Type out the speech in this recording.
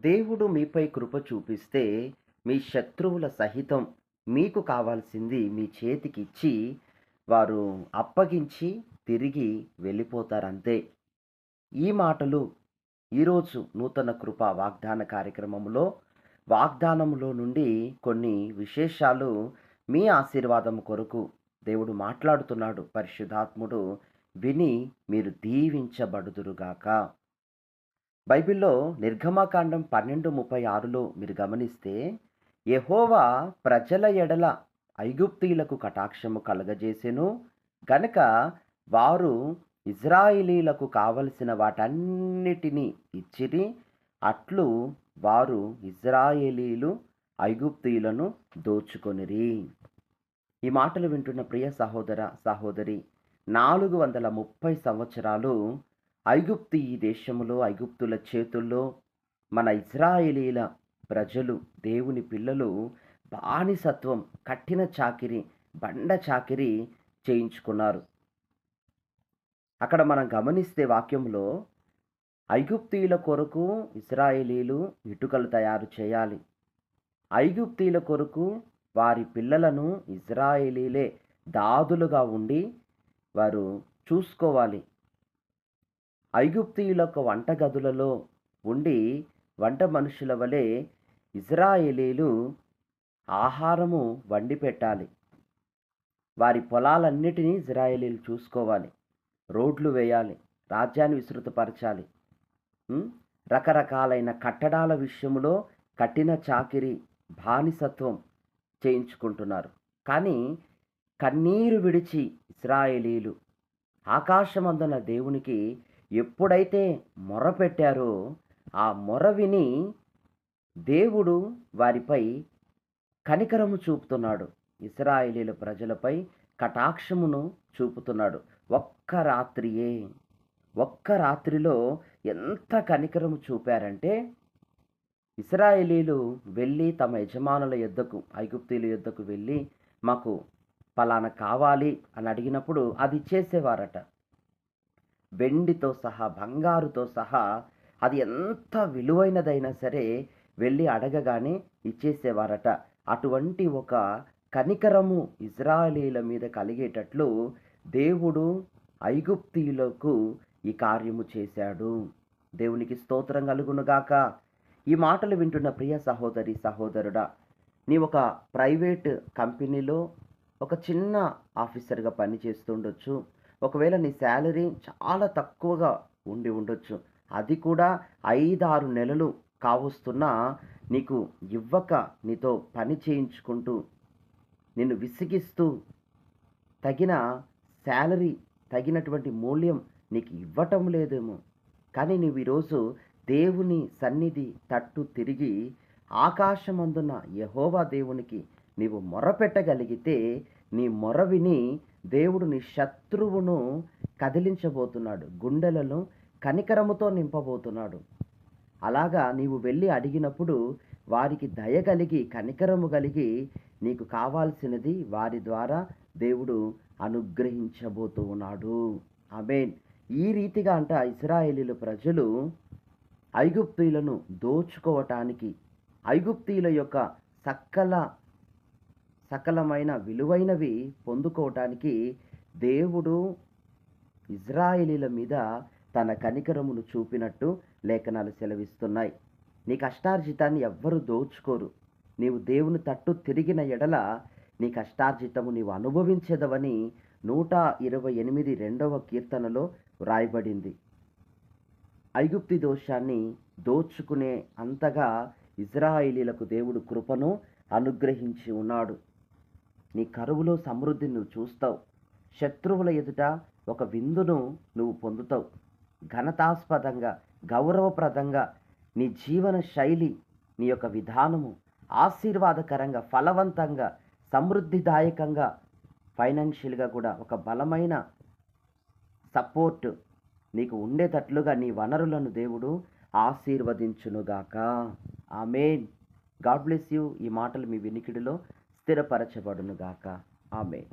దేవుడు మీపై కృప చూపిస్తే మీ శత్రువుల సహితం మీకు కావాల్సింది మీ చేతికిచ్చి వారు అప్పగించి తిరిగి వెళ్ళిపోతారంతే. ఈ మాటలు ఈరోజు నూతన కృప వాగ్దాన కార్యక్రమంలో వాగ్దానములో నుండి కొన్ని విశేషాలు మీ ఆశీర్వాదం కొరకు దేవుడు మాట్లాడుతున్నాడు. పరిశుద్ధాత్ముడు విని మీరు దీవించబడుదురుగాక. బైబిల్‌లో నిర్గమకాండం 12:36లో మీరు గమనిస్తే, యెహోవా ప్రజల ఎడల ఐగుప్తీయులకు కటాక్షము కలుగజేసెను గనక వారు ఇశ్రాయేలీయులకు కావలసిన వాటన్నిటిని ఇచ్చిరి. అట్లు వారు ఇశ్రాయేలీయులు ఐగుప్తీయులను దోచుకొనిరి. ఈ మాటలు వింటున్న ప్రియ సహోదర, సహోదరి, 430 సంవత్సరాలు ఈ దేశములో ఐగుప్తుల చేతుల్లో మన ఇశ్రాయేలీల ప్రజలు, దేవుని పిల్లలు బానిసత్వం, కఠిన చాకిరి, బండ చాకిరి చేయించుకున్నారు. అక్కడ మనం గమనిస్తే వాక్యంలో ఐగుప్తీయుల కొరకు ఇశ్రాయేలీలు ఇటుకలు తయారు చేయాలి. ఐగుప్తీయుల కొరకు వారి పిల్లలను ఇశ్రాయేలీలే దాదులుగా ఉండి వారు చూసుకోవాలి. ఐగుప్తీయుల యొక్క వంటగదులలో ఉండి వంట మనుషుల వలె ఇశ్రాయేలీలు ఆహారము వండి పెట్టాలి. వారి పొలాలన్నిటినీ ఇశ్రాయేలీలు చూసుకోవాలి. రోడ్లు వేయాలి, రాజ్యాన్ని విస్తృతపరచాలి. రకరకాలైన కట్టడాల విషయంలో కఠిన చాకిరి, బానిసత్వం చేయించుకుంటున్నారు. కానీ కన్నీరు విడిచి ఇశ్రాయేలీలు ఆకాశమందున దేవునికి ఎప్పుడైతే మొరపెట్టారో ఆ మొర విని దేవుడు వారిపై కనికరము చూపుతున్నాడు. ఇశ్రాయేలీయుల ప్రజలపై కటాక్షమును చూపుతున్నాడు. ఒక్క రాత్రిలో ఎంత కనికరము చూపారంటే, ఇశ్రాయేలీయులు వెళ్ళి తమ యజమానుల యొద్దకు, ఐగుప్తీయుల యొద్దకు వెళ్ళి మాకు పలానా కావాలి అని అడిగినప్పుడు అది ఇచ్చేసేవారట. వెండితో సహా, బంగారుతో సహా, అది ఎంత విలువైనదైనా సరే వెళ్ళి అడగగానే ఇచ్చేసేవారట. అటువంటి ఒక కనికరము ఇశ్రాయేలీయుల మీద కలిగేటట్లు దేవుడు ఐగుప్తీయులకు ఈ కార్యము చేశాడు. దేవునికి స్తోత్రం కలుగునుగాక. ఈ మాటలు వింటున్న ప్రియ సహోదరి, సహోదరుడా, నీ ఒక ప్రైవేట్ కంపెనీలో ఒక చిన్న ఆఫీసర్గా పనిచేస్తుండొచ్చు. ఒకవేళ నీ శాలరీ చాలా తక్కువగా ఉండొచ్చు. అది కూడా 5-6 నెలలు కావస్తున్నా నీకు ఇవ్వక, నీతో పని చేయించుకుంటూ నిన్ను విసిగిస్తూ తగిన శాలరీ, తగినటువంటి మూల్యం నీకు ఇవ్వటం లేదేమో. కానీ నీవు ఈరోజు దేవుని సన్నిధి తట్టు తిరిగి ఆకాశమందున యెహోవా దేవునికి నీవు మొరపెట్టగలిగితే నీ మొర విని దేవుడు నీ శత్రువును కదిలించబోతున్నాడు. గుండెలను కనికరముతో నింపబోతున్నాడు. అలాగా నీవు వెళ్ళి అడిగినప్పుడు వారికి దయ కలిగి, కనికరము కలిగి నీకు కావాల్సినది వారి ద్వారా దేవుడు అనుగ్రహించబోతూ ఉన్నాడు. ఆమేన్. ఈ రీతిగా ఇశ్రాయేలీయుల ప్రజలు ఐగుప్తీయులను దోచుకోవటానికి, ఐగుప్తీయుల యొక్క సకలమైన విలువైనవి పొందుకోవటానికి దేవుడు ఇశ్రాయేలీయుల మీద తన కనికరమును చూపినట్టు లేఖనాలు సెలవిస్తున్నాయి. నీ కష్టార్జితాన్ని ఎవ్వరు దోచుకోరు. నీవు దేవుని తట్టు తిరిగిన ఎడల నీ కష్టార్జితము నీవు అనుభవించేదవని 128 2వ కీర్తనలో వ్రాయబడింది. ఐగుప్తి దోషాన్ని దోచుకునే అంతగా ఇశ్రాయేలీయులకు దేవుడు కృపను అనుగ్రహించి ఉన్నాడు. నీ కరువులో సమృద్ధిని నువ్వు చూస్తావు. శత్రువుల ఎదుట ఒక విందును నువ్వు పొందుతావు. ఘనతాస్పదంగా, గౌరవప్రదంగా నీ జీవన శైలి, నీ యొక్క విధానము ఆశీర్వాదకరంగా, ఫలవంతంగా, సమృద్ధిదాయకంగా, ఫైనాన్షియల్గా కూడా ఒక బలమైన సపోర్ట్ నీకు ఉండేటట్లుగా నీ వనరులను దేవుడు ఆశీర్వదించునుగాక. ఆమేన్. God bless you. ఈ మాటలు మీ వినికిడిలో స్థిరపరచబడునుగాక. ఆమేన్.